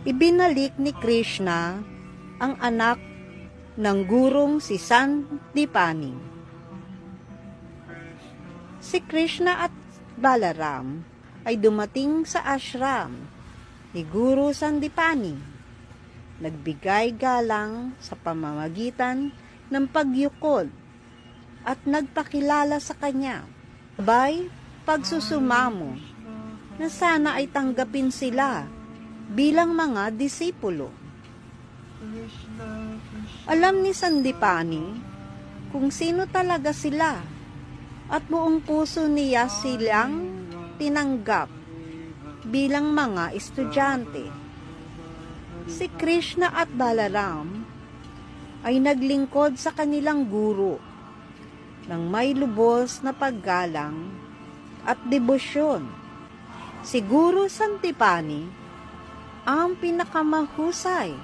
Ibinalik ni Krishna ang anak ng gurong si Sandipani. Si Krishna at Balaram ay dumating sa ashram ni Guru Sandipani. Nagbigay galang sa pamamagitan ng pagyukod at nagpakilala sa kanya. Sabay pagsusumamo na sana ay tanggapin sila bilang mga disipulo. Alam ni Sandipani kung sino talaga sila at buong puso niya silang tinanggap bilang mga estudyante. Si Krishna at Balaram ay naglingkod sa kanilang guro ng may lubos na paggalang at debosyon. Si Guru Sandipani ang pinakamahusay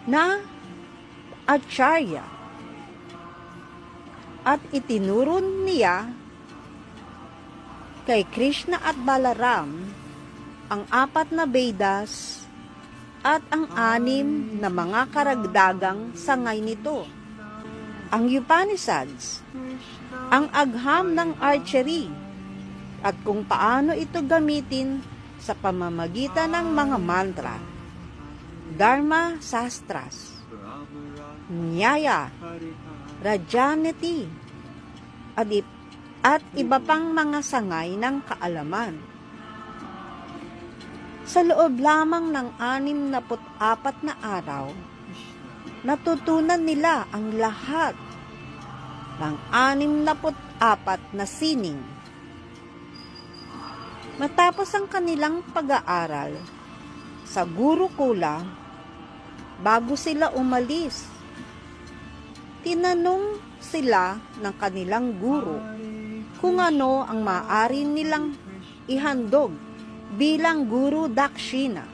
na acharya at itinuro niya kay Krishna at Balaram ang 4 na Vedas at ang 6 na mga karagdagang sangay nito. Ang Upanishads, ang agham ng archery, at kung paano ito gamitin sa pamamagitan ng mga mantra, Dharma Sastras, Nyaya, Rajaniti, at iba pang mga sangay ng kaalaman. Sa loob lamang ng 64 na araw, natutunan nila ang lahat ng 64 na sining. Matapos ang kanilang pag-aaral sa Gurukula, bago sila umalis, tinanong sila ng kanilang guro kung ano ang maaari nilang ihandog bilang guru dakshina.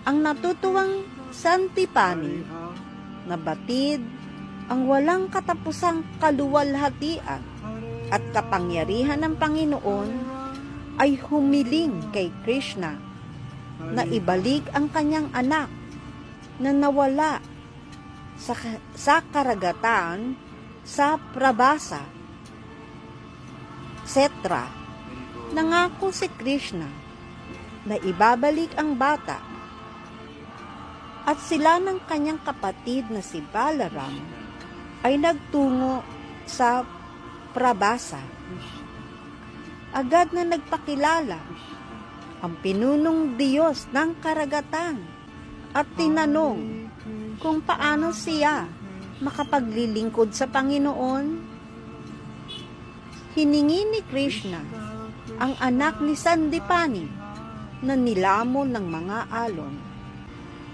Ang natutuwang Sandipani nabatid ang walang katapusang kaluwalhatian at kapangyarihan ng Panginoon ay humiling kay Krishna na ibalik ang kanyang anak na nawala sa karagatan sa Prabhasa, etc. Nangako si Krishna na ibabalik ang bata at sila ng kanyang kapatid na si Balaram ay nagtungo sa Prabhasa. Agad na nagpakilala ang pinunong Diyos ng karagatan at tinanong kung paano siya makapaglilingkod sa Panginoon. Hiningi ni Krishna ang anak ni Sandipani na nilamon ng mga alon.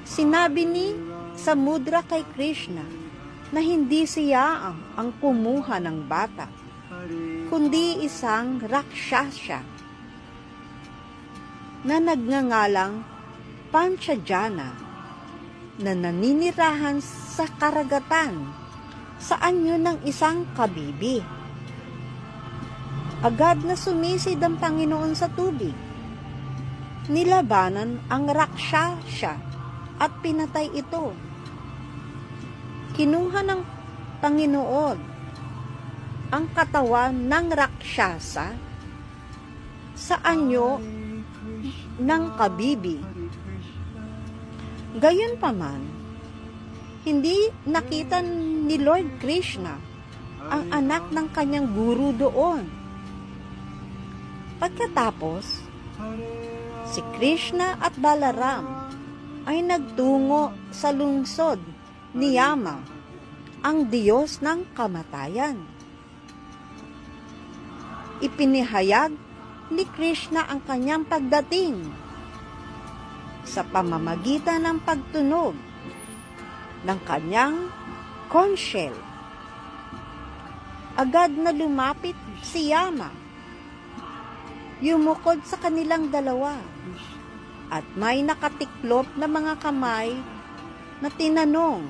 Sinabi ni Samudra kay Krishna na hindi siya ang kumuha ng bata, kundi isang rakshasya na nagngangalang Panchajana na naninirahan sa karagatan sa anyo ng isang kabibi. Agad na sumisid ang Panginoon sa tubig. Nilabanan ang rakshasya at pinatay ito. Kinuha ng Panginoon ang katawan ng rakshasa sa anyo ng kabibi. Gayunpaman, hindi nakita ni Lord Krishna ang anak ng kanyang guru doon. Pagkatapos, si Krishna at Balaram ay nagtungo sa lungsod ni Yama, ang Diyos ng kamatayan. Ipinahayag ni Krishna ang kanyang pagdating sa pamamagitan ng pagtunog ng kanyang conch shell. Agad na lumapit si Yama, yumukod sa kanilang dalawa, at may nakatiklop na mga kamay na tinanong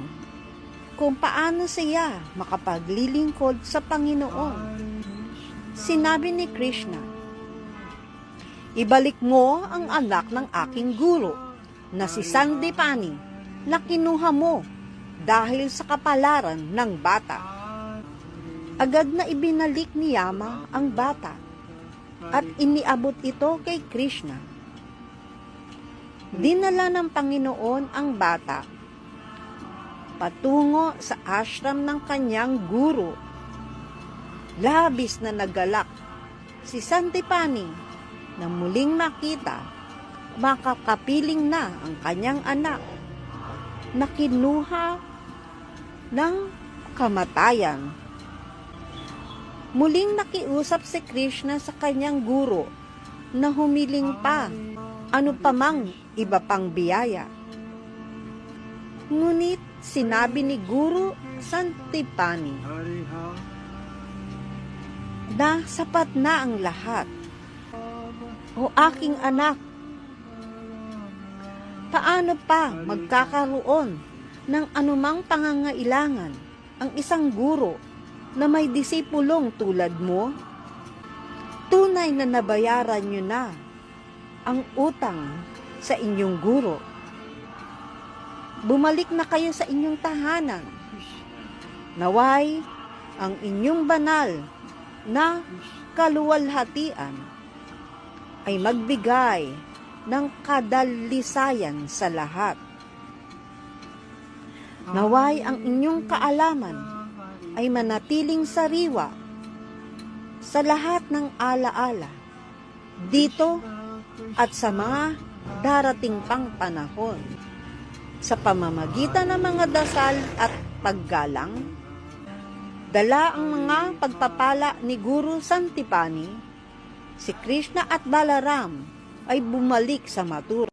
kung paano siya makapaglilingkod sa Panginoon. Sinabi ni Krishna, ibalik mo ang anak ng aking guro na si Sandipani na kinuha mo dahil sa kapalaran ng bata. Agad na ibinalik ni Yama ang bata at iniabot ito kay Krishna. Dinala ng Panginoon ang bata patungo sa ashram ng kanyang guro. Labis na nagalak si Sandipani na muling makita makakapiling na ang kanyang anak na kinuha ng kamatayan. Muling nakiusap si Krishna sa kanyang guro na humiling pa ano pamang iba pang biyaya. Ngunit sinabi ni Guru Sandipani na sapat na ang lahat. O aking anak, paano pa magkakaroon ng anumang pangangailangan ang isang guro na may disipulong tulad mo? Tunay na nabayaran nyo na ang utang sa inyong guro. Bumalik na kayo sa inyong tahanan. Naway ang inyong banal na kaluwalhatian ay magbigay ng kadalisayan sa lahat. Naway ang inyong kaalaman ay manatiling sariwa sa lahat ng alaala dito at sa mga darating pang panahon. Sa pamamagitan ng mga dasal at paggalang, dala ang mga pagpapala ni Guru Sandipani, si Krishna at Balaram ay bumalik sa Mathura.